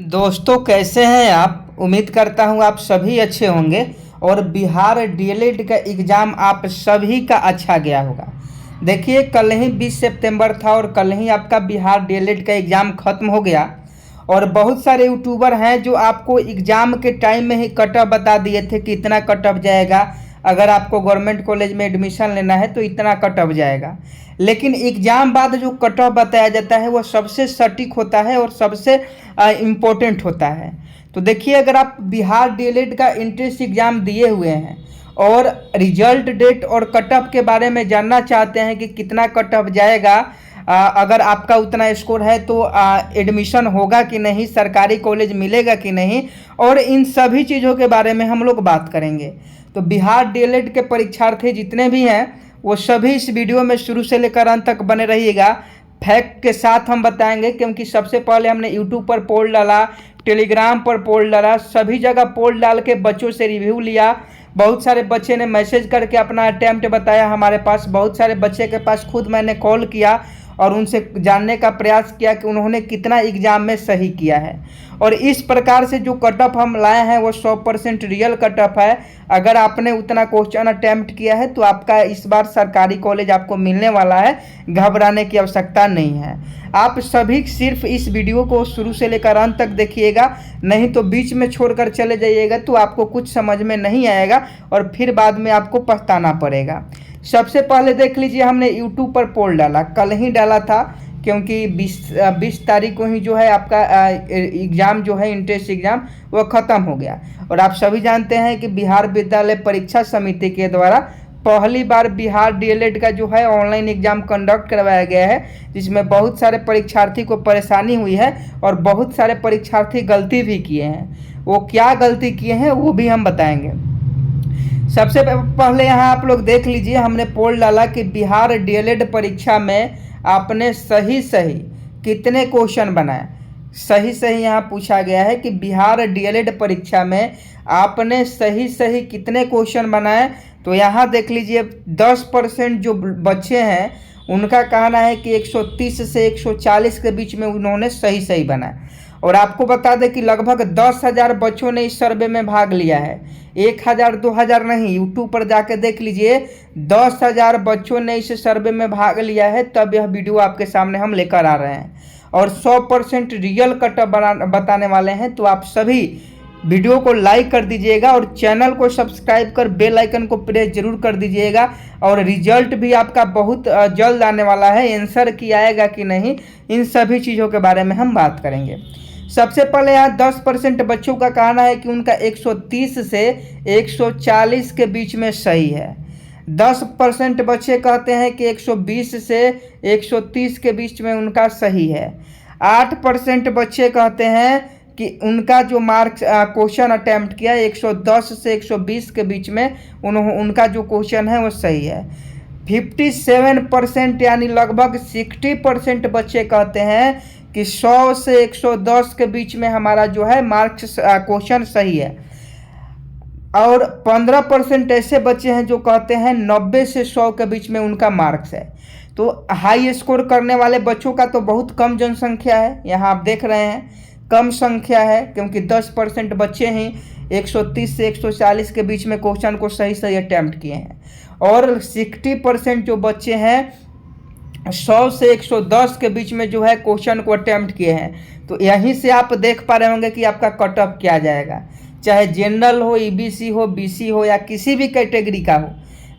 दोस्तों कैसे हैं आप। उम्मीद करता हूं आप सभी अच्छे होंगे और बिहार डीएलएड का एग्ज़ाम आप सभी का अच्छा गया होगा। देखिए कल ही 20 सितंबर था और कल ही आपका बिहार डीएलएड का एग्ज़ाम ख़त्म हो गया और बहुत सारे यूट्यूबर हैं जो आपको एग्ज़ाम के टाइम में ही कट ऑफ बता दिए थे कि इतना कट ऑफ जाएगा, अगर आपको गवर्नमेंट कॉलेज में एडमिशन लेना है तो इतना कट ऑफ जाएगा। लेकिन एग्ज़ाम बाद जो कट ऑफ बताया जाता है वो सबसे सटीक होता है और सबसे इम्पोर्टेंट होता है। तो देखिए अगर आप बिहार डीएलएड का एंट्रेंस एग्ज़ाम दिए हुए हैं और रिजल्ट डेट और कट ऑफ के बारे में जानना चाहते हैं कि कितना कट ऑफ जाएगा, अगर आपका उतना स्कोर है तो एडमिशन होगा कि नहीं, सरकारी कॉलेज मिलेगा कि नहीं, और इन सभी चीज़ों के बारे में हम लोग बात करेंगे। तो बिहार डीएलएड के परीक्षार्थी जितने भी हैं वो सभी इस वीडियो में शुरू से लेकर अंत तक बने रहिएगा। फैक्ट के साथ हम बताएंगे, क्योंकि सबसे पहले हमने यूट्यूब पर पोल डाला, टेलीग्राम पर पोल डाला, सभी जगह पोल डाल के बच्चों से रिव्यू लिया। बहुत सारे बच्चे ने मैसेज करके अपना अटैम्प्ट बताया हमारे पास, बहुत सारे बच्चे के पास खुद मैंने कॉल किया और उनसे जानने का प्रयास किया कि उन्होंने कितना एग्ज़ाम में सही किया है। और इस प्रकार से जो कट ऑफ हम लाए हैं वो 100% रियल कट ऑफ है। अगर आपने उतना क्वेश्चन अटैम्प्ट किया है तो आपका इस बार सरकारी कॉलेज आपको मिलने वाला है, घबराने की आवश्यकता नहीं है। आप सभी सिर्फ इस वीडियो को शुरू से लेकर अंत तक देखिएगा, नहीं तो बीच में छोड़कर चले जाइएगा तो आपको कुछ समझ में नहीं आएगा और फिर बाद में आपको पछताना पड़ेगा। सबसे पहले देख लीजिए, हमने यूट्यूब पर पोल डाला, कल ही डाला था क्योंकि 20 तारीख को ही जो है आपका एग्ज़ाम जो है एंट्रेंस एग्ज़ाम वो ख़त्म हो गया। और आप सभी जानते हैं कि बिहार विद्यालय परीक्षा समिति के द्वारा पहली बार बिहार डीएलएड का जो है ऑनलाइन एग्ज़ाम कंडक्ट करवाया गया है, जिसमें बहुत सारे परीक्षार्थी को परेशानी हुई है और बहुत सारे परीक्षार्थी गलती भी किए हैं। वो क्या गलती किए हैं वो भी हम बताएंगे। सबसे पहले यहाँ आप लोग देख लीजिए, हमने पोल डाला कि बिहार डीएलएड परीक्षा में आपने सही कितने क्वेश्चन बनाए। सही यहाँ पूछा गया है कि बिहार डीएलएड परीक्षा में आपने सही कितने क्वेश्चन बनाए। तो यहाँ देख लीजिए 10% जो बच्चे हैं उनका कहना है कि 130 से 140 के बीच में उन्होंने सही बनाए। और आपको बता दें कि लगभग 10,000 बच्चों ने इस सर्वे में भाग लिया है, 1,000 2,000 नहीं। यूट्यूब पर जाके देख लीजिए, 10,000 बच्चों ने इस सर्वे में भाग लिया है, तब यह वीडियो आपके सामने हम लेकर आ रहे हैं और 100% रियल कट ऑफ बताने वाले हैं। तो आप सभी वीडियो को लाइक कर दीजिएगा और चैनल को सब्सक्राइब कर बेल आइकन को प्रेस जरूर कर दीजिएगा। और रिजल्ट भी आपका बहुत जल्द आने वाला है, आंसर की आएगा कि नहीं, इन सभी चीज़ों के बारे में हम बात करेंगे। सबसे पहले यहाँ 10% बच्चों का कहना है कि उनका 130 से 140 के बीच में सही है। 10% बच्चे कहते हैं कि 120 से 130 के बीच में उनका सही है। 8% बच्चे कहते हैं कि उनका जो मार्क्स क्वेश्चन अटैम्प्ट किया 110 से 120 के बीच में उनका जो क्वेश्चन है वो सही है। 57% यानी लगभग 60% बच्चे कहते हैं कि 100 से 110 के बीच में हमारा जो है मार्क्स क्वेश्चन सही है। और 15% ऐसे बच्चे हैं जो कहते हैं 90 से 100 के बीच में उनका मार्क्स है। तो हाई स्कोर करने वाले बच्चों का तो बहुत कम जनसंख्या है, यहाँ आप देख रहे हैं कम संख्या है, क्योंकि 10% बच्चे ही 130 से 140 के बीच में क्वेश्चन को सही अटैम्प्ट किए हैं। और 60% जो बच्चे हैं 100 से 110 के बीच में जो है क्वेश्चन को अटैम्प्ट किए हैं। तो यहीं से आप देख पा रहे होंगे कि आपका कट ऑफ क्या जाएगा, चाहे जनरल हो, ईबीसी हो, बीसी हो या किसी भी कैटेगरी का हो।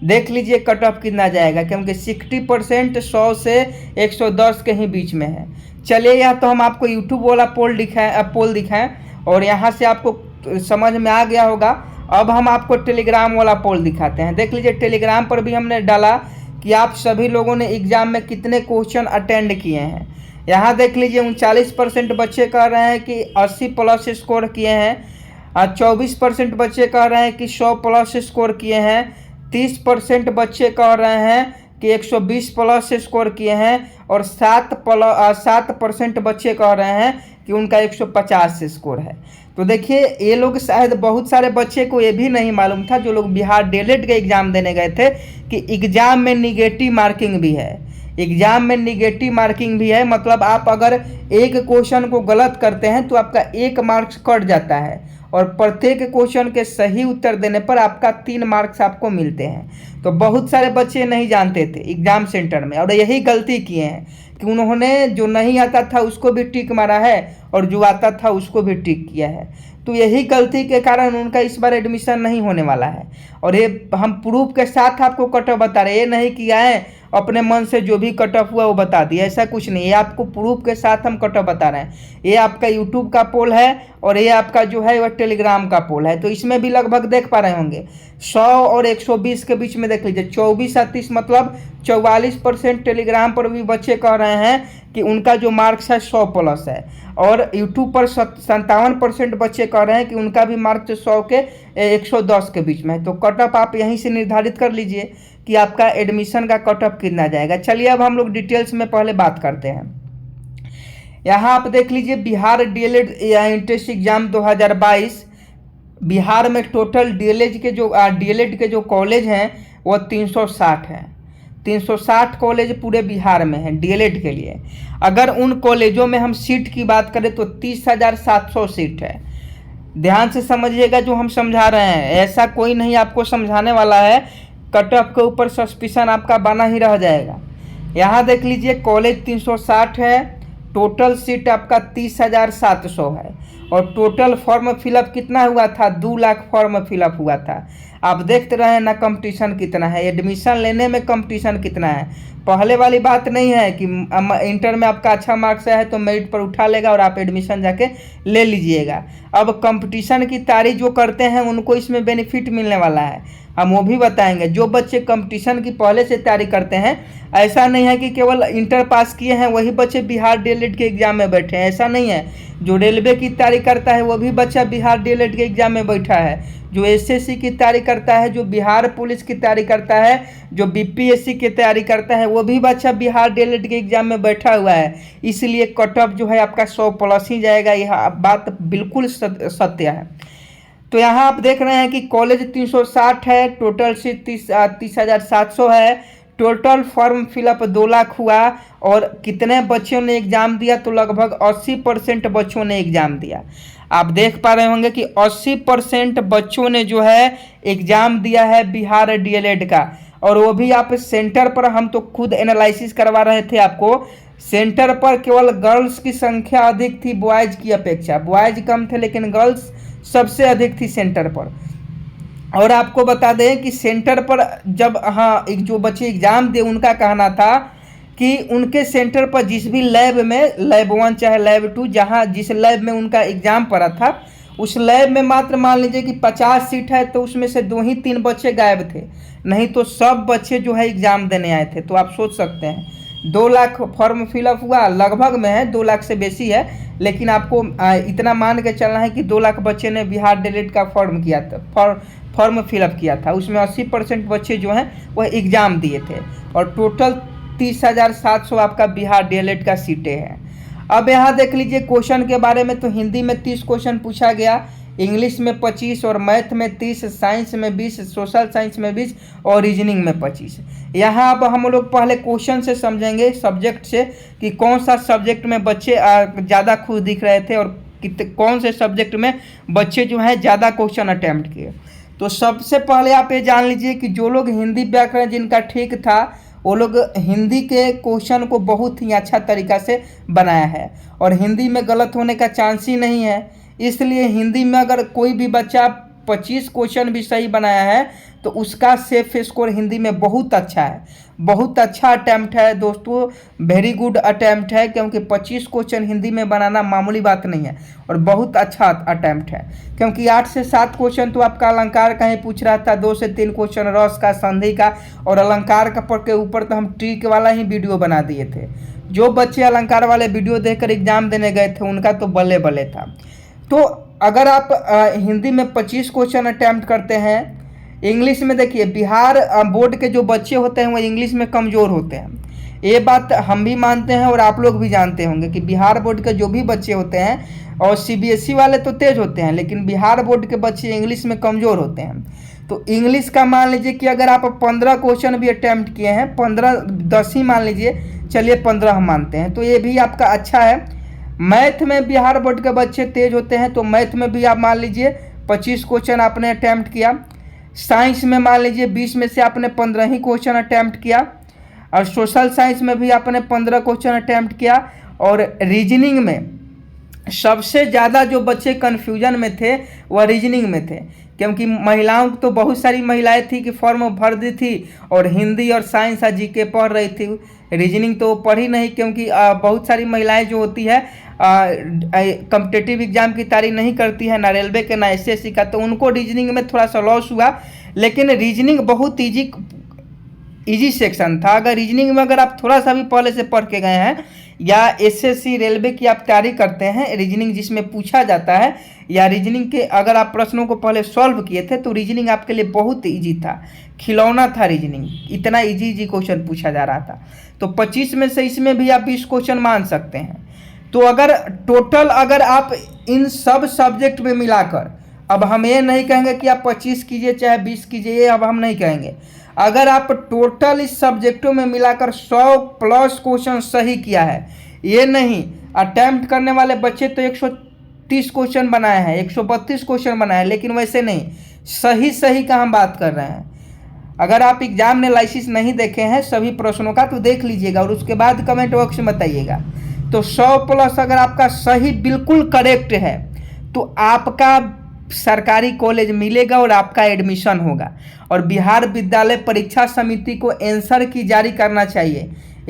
देख लीजिए कट ऑफ कितना जाएगा, क्योंकि 60% 100 से 110 के ही बीच में है। चलिए यहाँ तो हम आपको यूट्यूब वाला पोल दिखाएं और यहाँ से आपको समझ में आ गया होगा। अब हम आपको टेलीग्राम वाला पोल दिखाते हैं। देख लीजिए टेलीग्राम पर भी हमने डाला कि आप सभी लोगों ने एग्ज़ाम में कितने क्वेश्चन अटेंड किए हैं। यहाँ देख लीजिए 39% बच्चे कह रहे हैं कि 80 प्लस स्कोर किए हैं, 24% बच्चे कह रहे हैं कि 100 प्लस स्कोर किए हैं, 30% बच्चे कह रहे हैं कि 120 प्लस स्कोर किए हैं और 7% बच्चे कह रहे हैं कि उनका 150 स्कोर है। तो देखिए ये लोग शायद बहुत सारे बच्चे को ये भी नहीं मालूम था, जो लोग बिहार डीएलएड का एग्ज़ाम देने गए थे, कि एग्ज़ाम में निगेटिव मार्किंग भी है। एग्जाम में निगेटिव मार्किंग भी है, मतलब आप अगर एक क्वेश्चन को गलत करते हैं तो आपका 1 मार्क्स कट जाता है और प्रत्येक क्वेश्चन के सही उत्तर देने पर आपका 3 मार्क्स आपको मिलते हैं। तो बहुत सारे बच्चे नहीं जानते थे एग्जाम सेंटर में और यही गलती किए हैं कि उन्होंने जो नहीं आता था उसको भी टिक मारा है और जो आता था उसको भी टिक किया है। तो यही गलती के कारण उनका इस बार एडमिशन नहीं होने वाला है। और ये हम प्रूफ के साथ आपको कट ऑफ बता रहे हैं, ये नहीं किया है अपने मन से जो भी कट ऑफ हुआ वो बता दिया, ऐसा कुछ नहीं। ये आपको प्रूफ के साथ हम कट ऑफ बता रहे हैं। ये आपका यूट्यूब का पोल है और ये आपका जो है वह टेलीग्राम का पोल है। तो इसमें भी लगभग देख पा रहे होंगे 100 और 120 के बीच में देख लीजिए 24-30 मतलब 44% टेलीग्राम पर भी बच्चे कह रहे हैं कि उनका जो मार्क्स है 100 प्लस है और यूट्यूब पर 57% बच्चे कह रहे हैं कि उनका भी मार्क्स 100 के 110 के बीच में है। तो कट ऑफ आप यहीं से निर्धारित कर लीजिए कि आपका एडमिशन का कट ऑफ कितना जाएगा। चलिए अब हम लोग डिटेल्स में पहले बात करते हैं। यहाँ आप देख लीजिए Bihar DElEd entrance exam 2022। Bihar में टोटल डीएलएड के जो कॉलेज हैं वो 360 हैं। 360 कॉलेज पूरे बिहार में हैं डीएलएड के लिए। अगर उन कॉलेजों में हम सीट की बात करें तो 30,700 सीट है। ध्यान से समझिएगा जो हम समझा रहे हैं, ऐसा कोई नहीं आपको समझाने वाला है, कट ऑफ के ऊपर सस्पिशन आपका बना ही रह जाएगा। यहाँ देख लीजिए कॉलेज 360 है, टोटल सीट आपका 30,700 है और टोटल फॉर्म फिलअप कितना हुआ था 2 लाख फॉर्म फिलअप हुआ था। आप देखते रहे ना कंपटीशन कितना है, एडमिशन लेने में कंपटीशन कितना है। पहले वाली बात नहीं है कि इंटर में आपका अच्छा मार्क्स है तो मेरिट पर उठा लेगा और आप एडमिशन जाके ले लीजिएगा। अब कंपटीशन की तैयारी जो करते हैं उनको इसमें बेनिफिट मिलने वाला है, हम वो भी बताएंगे। जो बच्चे कंपटीशन की पहले से तैयारी करते हैं, ऐसा नहीं है कि केवल इंटर पास किए हैं वही बच्चे बिहार डीएलएड के एग्जाम में बैठे हैं, ऐसा नहीं है। जो रेलवे की तैयारी करता है वो भी बच्चा बिहार डीएलएड के एग्जाम में बैठा है। जो एसएससी की तैयारी करता है, जो बिहार पुलिस की तैयारी करता है, जो बीपीएससी की तैयारी करता है, वो भी बच्चा बिहार डीएलएड के एग्जाम में बैठा हुआ है। इसलिए कट ऑफ जो है आपका 100 प्लस ही जाएगा, यह बात बिल्कुल सत्य है। तो यहाँ आप देख रहे हैं कि कॉलेज 360 है, टोटल सीट 30,700 है, टोटल फॉर्म फिलअप 2 लाख हुआ और कितने बच्चों ने एग्ज़ाम दिया तो लगभग 80% बच्चों ने एग्ज़ाम दिया। आप देख पा रहे होंगे कि 80% बच्चों ने जो है एग्ज़ाम दिया है बिहार डीएलएड का। और वो भी आप सेंटर पर, हम तो खुद एनालिसिस करवा रहे थे आपको, सेंटर पर केवल गर्ल्स की संख्या अधिक थी बॉयज़ की अपेक्षा। बॉयज़ कम थे लेकिन गर्ल्स सबसे अधिक थी सेंटर पर। और आपको बता दें कि सेंटर पर जब एक जो बच्चे एग्ज़ाम दे उनका कहना था कि उनके सेंटर पर जिस भी लैब में, लैब 1 चाहे लैब 2, जहाँ जिस लैब में उनका एग्ज़ाम पड़ा था, उस लैब में मात्र मान लीजिए कि 50 सीट है तो उसमें से 2 ही 3 बच्चे गायब थे, नहीं तो सब बच्चे जो है एग्ज़ाम देने आए थे। तो आप सोच सकते हैं 2 लाख फॉर्म फिलअप हुआ, लगभग में है 2 लाख से बेसी है, लेकिन आपको इतना मान के चलना है कि 2 लाख बच्चे ने बिहार डीएलएड का फॉर्म फिलअप किया था। उसमें 80% बच्चे जो हैं वह एग्ज़ाम दिए थे और टोटल 30,700 आपका बिहार डीएलएड का सीटें हैं। अब यहाँ देख लीजिए क्वेश्चन के बारे में। तो हिंदी में 30 क्वेश्चन पूछा गया, इंग्लिश में 25 और मैथ में 30, साइंस में 20, सोशल साइंस में 20 और रीजनिंग में 25। यहाँ अब हम लोग पहले क्वेश्चन से समझेंगे, सब्जेक्ट से, कि कौन सा सब्जेक्ट में बच्चे ज़्यादा खुश दिख रहे थे और कौन से सब्जेक्ट में बच्चे जो हैं ज़्यादा क्वेश्चन अटैम्प्ट किए। तो सबसे पहले आप ये जान लीजिए कि जो लोग हिंदी व्याकरण जिनका ठीक था वो लोग हिंदी के क्वेश्चन को बहुत ही अच्छा तरीका से बनाया है और हिंदी में गलत होने का चांस ही नहीं है। इसलिए हिंदी में अगर कोई भी बच्चा 25 क्वेश्चन भी सही बनाया है तो उसका सेफ स्कोर हिंदी में बहुत अच्छा है, बहुत अच्छा अटैम्प्ट है दोस्तों, वेरी गुड अटैम्प्ट है, क्योंकि 25 क्वेश्चन हिंदी में बनाना मामूली बात नहीं है और बहुत अच्छा अटैम्प्ट है। क्योंकि 8 से 7 क्वेश्चन तो आपका अलंकार का ही पूछ रहा था, 2 से 3 क्वेश्चन रस का, संधि का, और अलंकार का के ऊपर तो हम ट्रिक वाला ही वीडियो बना दिए थे। जो बच्चे अलंकार वाले वीडियो देखकर एग्जाम देने गए थे उनका तो बल्ले बल्ले था। तो अगर आप हिंदी में 25 क्वेश्चन अटैम्प्ट करते हैं, इंग्लिश में देखिए बिहार बोर्ड के जो बच्चे होते हैं वो इंग्लिश में कमज़ोर होते हैं, ये बात हम भी मानते हैं और आप लोग भी जानते होंगे कि बिहार बोर्ड के जो भी बच्चे होते हैं, और सीबीएसई वाले तो तेज होते हैं, लेकिन बिहार बोर्ड के बच्चे इंग्लिश में कमज़ोर होते हैं। तो इंग्लिश का मान लीजिए कि अगर आप 15 क्वेश्चन भी अटैम्प्ट किए हैं, 15 10 ही मान लीजिए, चलिए 15 हम मानते हैं, तो ये भी आपका अच्छा है। मैथ में बिहार बोर्ड के बच्चे तेज होते हैं, तो मैथ में भी आप मान लीजिए 25 क्वेश्चन आपने अटैम्प्ट किया। साइंस में मान लीजिए 20 में से आपने 15 ही क्वेश्चन अटैम्प्ट किया, और सोशल साइंस में भी आपने 15 क्वेश्चन अटैम्प्ट किया। और रीजनिंग में सबसे ज़्यादा जो बच्चे कन्फ्यूजन में थे वह रीजनिंग में थे, क्योंकि महिलाओं तो बहुत सारी महिलाएं थी कि फॉर्म भर दी थी और हिंदी और साइंस और जीके पढ़ रही थी, रीजनिंग तो पढ़ी नहीं, क्योंकि बहुत सारी महिलाएं जो होती है कम्पिटिटिव एग्जाम की तैयारी नहीं करती है, ना रेलवे के ना एसएससी का, तो उनको रीजनिंग में थोड़ा सा लॉस हुआ। लेकिन रीजनिंग बहुत इजी सेक्शन था। अगर रीजनिंग में अगर आप थोड़ा सा भी पहले से पढ़ के गए हैं, या एसएससी रेलवे की आप तैयारी करते हैं, रीजनिंग जिसमें पूछा जाता है, या रीजनिंग के अगर आप प्रश्नों को पहले सॉल्व किए थे, तो रीजनिंग आपके लिए बहुत इजी था, खिलौना था रीजनिंग, इतना इजी क्वेश्चन पूछा जा रहा था। तो 25 में से इसमें भी आप 20 क्वेश्चन मान सकते हैं। तो अगर टोटल अगर आप इन सब सब्जेक्ट में मिलाकर, अब हम ये नहीं कहेंगे कि आप 25 कीजिए चाहे 20 कीजिए, ये अब हम नहीं कहेंगे। अगर आप टोटल इस सब्जेक्टों में मिलाकर 100 प्लस क्वेश्चन सही किया है, ये नहीं अटैम्प्ट करने वाले बच्चे तो 130 क्वेश्चन बनाए हैं, 132 क्वेश्चन बनाए हैं, लेकिन वैसे नहीं, सही का हम बात कर रहे हैं। अगर आप एग्जाम एनालिसिस नहीं देखे हैं सभी प्रश्नों का, तो देख लीजिएगा और उसके बाद कमेंट बॉक्स में बताइएगा। तो 100 प्लस अगर आपका सही बिल्कुल करेक्ट है, तो आपका सरकारी कॉलेज मिलेगा और आपका एडमिशन होगा। और बिहार विद्यालय परीक्षा समिति को आंसर की जारी करना चाहिए,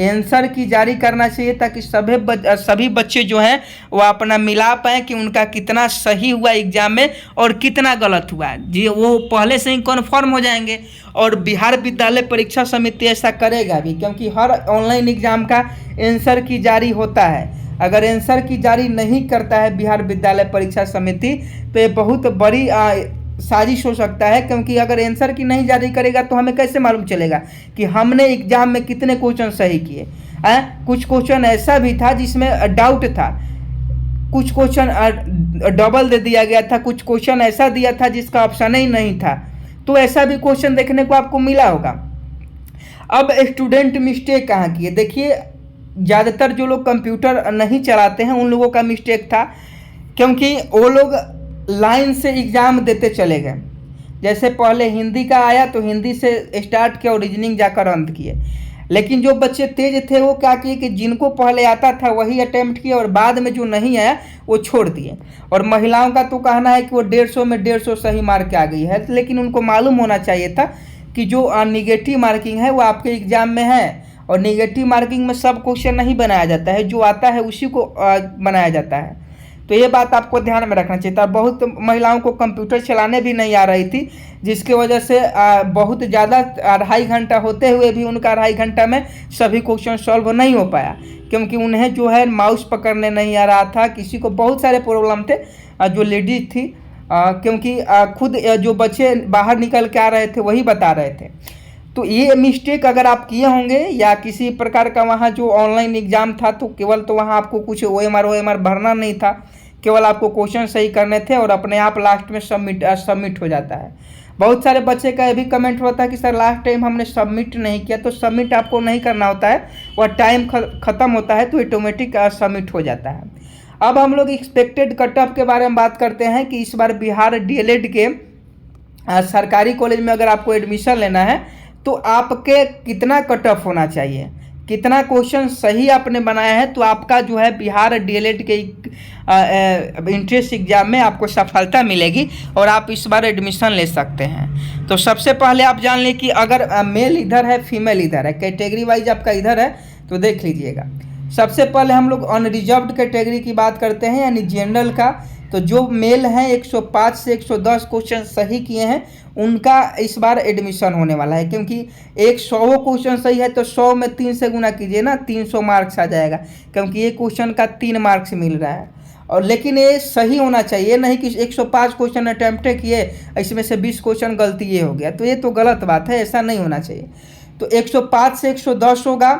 आंसर की जारी करना चाहिए, ताकि सभी बच्चे जो हैं वो अपना मिला पाएँ कि उनका कितना सही हुआ एग्जाम में और कितना गलत हुआ जी, वो पहले से ही कन्फर्म हो जाएंगे। और बिहार विद्यालय परीक्षा समिति ऐसा करेगा भी, क्योंकि हर ऑनलाइन एग्जाम का आंसर की जारी होता है। अगर आंसर की जारी नहीं करता है बिहार विद्यालय परीक्षा समिति, तो ये बहुत बड़ी साजिश हो सकता है, क्योंकि अगर आंसर की नहीं जारी करेगा तो हमें कैसे मालूम चलेगा कि हमने एग्जाम में कितने क्वेश्चन सही किए। कुछ क्वेश्चन ऐसा भी था जिसमें डाउट था, कुछ क्वेश्चन डबल दे दिया गया था, कुछ क्वेश्चन ऐसा दिया था जिसका ऑप्शन ही नहीं था, तो ऐसा भी क्वेश्चन देखने को आपको मिला होगा। अब स्टूडेंट मिस्टेक कहाँ किए, देखिए ज़्यादातर जो लोग कंप्यूटर नहीं चलाते हैं उन लोगों का मिस्टेक था, क्योंकि वो लोग लाइन से एग्ज़ाम देते चले गए। जैसे पहले हिंदी का आया तो हिंदी से स्टार्ट किया और रीजनिंग जाकर अंत किए। लेकिन जो बच्चे तेज थे वो क्या किए कि जिनको पहले आता था वही अटेम्प्ट किया, और बाद में जो नहीं आया वो छोड़ दिए। और महिलाओं का तो कहना है कि वो 150 में 150 सही मार्क आ गई है, लेकिन उनको मालूम होना चाहिए था कि जो निगेटिव मार्किंग है वो आपके एग्ज़ाम में है, और निगेटिव मार्किंग में सब क्वेश्चन नहीं बनाया जाता है, जो आता है उसी को बनाया जाता है। तो ये बात आपको ध्यान में रखना चाहिए था। बहुत महिलाओं को कंप्यूटर चलाने भी नहीं आ रही थी, जिसकी वजह से बहुत ज़्यादा 2.5 घंटा होते हुए भी उनका 2.5 घंटा में सभी क्वेश्चन सॉल्व नहीं हो पाया, क्योंकि उन्हें जो है माउस पकड़ने नहीं आ रहा था। किसी को बहुत सारे प्रॉब्लम थे, जो लेडीज थी, क्योंकि खुद जो बच्चे बाहर निकल के आ रहे थे वही बता रहे थे। तो ये मिस्टेक अगर आप किए होंगे, या किसी प्रकार का वहाँ जो ऑनलाइन एग्ज़ाम था तो केवल तो वहाँ आपको कुछ OMR भरना नहीं था, केवल आपको क्वेश्चन सही करने थे और अपने आप लास्ट में सबमिट हो जाता है। बहुत सारे बच्चे का ये भी कमेंट होता है कि सर लास्ट टाइम हमने सबमिट नहीं किया, तो सबमिट आपको नहीं करना होता है, वह टाइम ख़त्म होता है तो ऑटोमेटिक सबमिट हो जाता है। अब हम लोग एक्सपेक्टेड कट ऑफ के बारे में बात करते हैं कि इस बार बिहार DLED के सरकारी कॉलेज में अगर आपको एडमिशन लेना है तो आपके कितना कट ऑफ होना चाहिए, कितना क्वेश्चन सही आपने बनाया है, तो आपका जो है बिहार DLED के इंट्रेंस एग्जाम में आपको सफलता मिलेगी और आप इस बार एडमिशन ले सकते हैं। तो सबसे पहले आप जान लें कि अगर मेल इधर है फीमेल इधर है, कैटेगरी वाइज आपका इधर है, तो देख लीजिएगा। सबसे पहले हम लोग अनरिजर्व्ड कैटेगरी की बात करते हैं, यानी जनरल का। तो जो मेल हैं 105 से 110 क्वेश्चन सही किए हैं उनका इस बार एडमिशन होने वाला है, क्योंकि 100 क्वेश्चन सही है तो 100 में 3 से गुना कीजिए ना, 300 मार्क्स आ जाएगा, क्योंकि ये क्वेश्चन का 3 मार्क्स मिल रहा है। और लेकिन ये सही होना चाहिए, नहीं कि 105 क्वेश्चन अटैम्प्ट किए इसमें से 20 क्वेश्चन गलती ये हो गया, तो ये तो गलत बात है, ऐसा नहीं होना चाहिए। तो 105 से 110 होगा,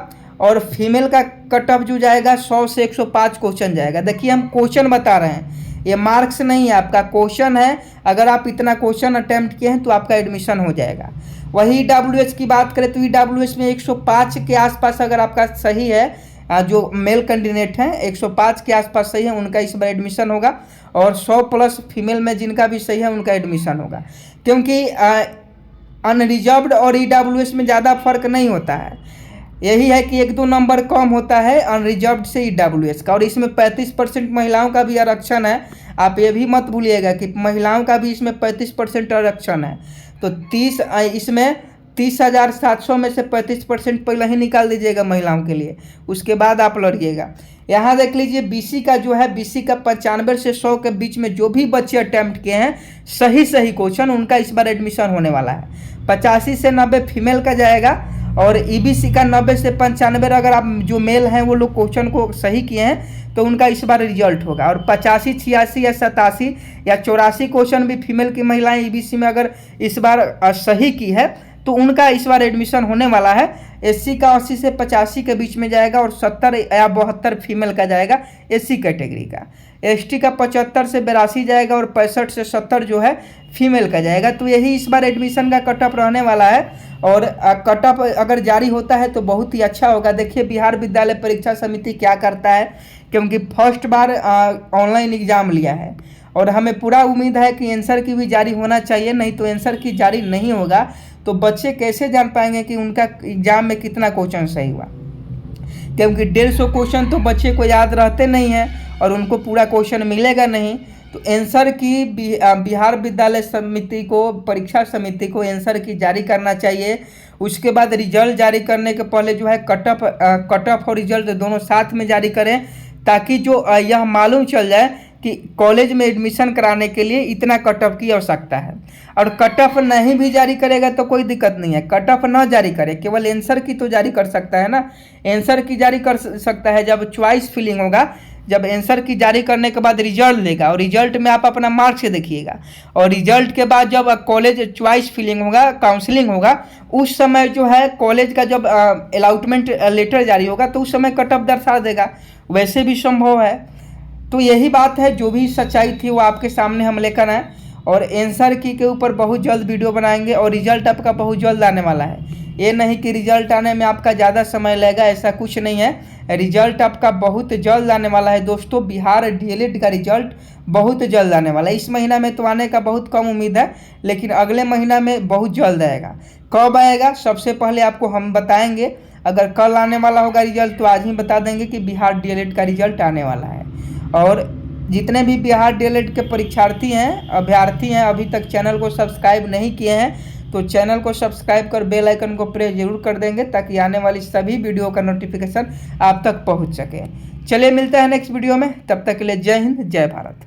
और फीमेल का कट ऑफ जो जाएगा 100 से 105 क्वेश्चन जाएगा। देखिए हम क्वेश्चन बता रहे हैं, ये मार्क्स नहीं है, आपका क्वेश्चन है। अगर आप इतना क्वेश्चन अटेम्प्ट किए हैं तो आपका एडमिशन हो जाएगा। वही EWS की बात करें तो EWS में 105 के आसपास अगर आपका सही है, जो मेल कैंडिडेट हैं 105 के आसपास सही है, उनका इस बार एडमिशन होगा। और 100 प्लस फीमेल में जिनका भी सही है उनका एडमिशन होगा, क्योंकि अनरिजर्व्ड और EWS में ज़्यादा फर्क नहीं होता है। यही है कि 1-2 नंबर कम होता है अनरिजर्व्ड से EWS का। और इसमें 35% महिलाओं का भी आरक्षण है। आप ये भी मत भूलिएगा कि महिलाओं का भी इसमें 35% आरक्षण है। तो इसमें 30,700 में से 35% पहले ही निकाल दीजिएगा महिलाओं के लिए, उसके बाद आप लड़िएगा। यहाँ देख लीजिए BC का जो है, BC का 95 से 100 के बीच में जो भी बच्चे अटैम्प्ट किए हैं सही क्वेश्चन, उनका इस बार एडमिशन होने वाला है। 85 से 90 फीमेल का जाएगा और EBC का 90 से 95 अगर आप जो मेल हैं वो लोग क्वेश्चन को सही किए हैं तो उनका इस बार रिजल्ट होगा। और 85, 86 या 87 या 84 क्वेश्चन भी फीमेल की महिलाएं EBC में अगर इस बार सही की है तो उनका इस बार एडमिशन होने वाला है। SC का 80 से 85 के बीच में जाएगा और 70 या 72 फीमेल का जाएगा SC कैटेगरी का। ST का 75 से 82 जाएगा और 65 से 70 जो है फीमेल का जाएगा। तो यही इस बार एडमिशन का कट ऑफ रहने वाला है। और कट ऑफ अगर जारी होता है तो बहुत ही अच्छा होगा। देखिए बिहार विद्यालय परीक्षा समिति क्या करता है, क्योंकि फर्स्ट बार ऑनलाइन एग्ज़ाम लिया है और हमें पूरा उम्मीद है कि आंसर की भी जारी होना चाहिए, नहीं तो आंसर की जारी नहीं होगा तो बच्चे कैसे जान पाएंगे कि उनका एग्ज़ाम में कितना क्वेश्चन सही हुआ, क्योंकि 150 क्वेश्चन तो बच्चे को याद रहते नहीं हैं और उनको पूरा क्वेश्चन मिलेगा नहीं। तो आंसर की बिहार विद्यालय समिति को, परीक्षा समिति को आंसर की जारी करना चाहिए। उसके बाद रिजल्ट जारी करने के पहले जो है कट ऑफ और रिजल्ट दोनों साथ में जारी करें, ताकि जो यह मालूम चल जाए कि कॉलेज में एडमिशन कराने के लिए इतना कट ऑफ की आवश्यकता है। और कट ऑफ नहीं भी जारी करेगा तो कोई दिक्कत नहीं है, कट ऑफ ना जारी करे, केवल आंसर की तो जारी कर सकता है ना। आंसर की जारी कर सकता है जब चॉइस फिलिंग होगा, जब आंसर की जारी करने के बाद रिजल्ट लेगा और रिजल्ट में आप अपना मार्क्स देखिएगा। और रिजल्ट के बाद जब कॉलेज चॉइस फिलिंग होगा, काउंसलिंग होगा, उस समय जो है कॉलेज का जब अलॉटमेंट लेटर जारी होगा तो उस समय कट ऑफ दर्शा देगा, वैसे भी संभव है। तो यही बात है, जो भी सच्चाई थी वो आपके सामने हम लेकर आए और आंसर की के ऊपर बहुत जल्द वीडियो बनाएंगे। और रिजल्ट आपका बहुत जल्द आने वाला है, ये नहीं कि रिजल्ट आने में आपका ज़्यादा समय लगेगा, ऐसा कुछ नहीं है। रिजल्ट आपका बहुत जल्द आने वाला है दोस्तों। बिहार DLED का रिजल्ट बहुत जल्द आने वाला है। इस महीना में तो आने का बहुत कम उम्मीद है, लेकिन अगले महीना में बहुत जल्द आएगा। कब आएगा सबसे पहले आपको हम बताएंगे। अगर कल आने वाला होगा रिजल्ट तो आज ही बता देंगे कि बिहार DLED का रिजल्ट आने वाला है। और जितने भी बिहार DLED के परीक्षार्थी हैं, अभ्यर्थी हैं, अभी तक चैनल को सब्सक्राइब नहीं किए हैं तो चैनल को सब्सक्राइब कर बेल आइकन को प्रेस जरूर कर देंगे, ताकि आने वाली सभी वीडियो का नोटिफिकेशन आप तक पहुंच सके। चलिए मिलते हैं नेक्स्ट वीडियो में, तब तक के लिए जय हिंद, जय भारत।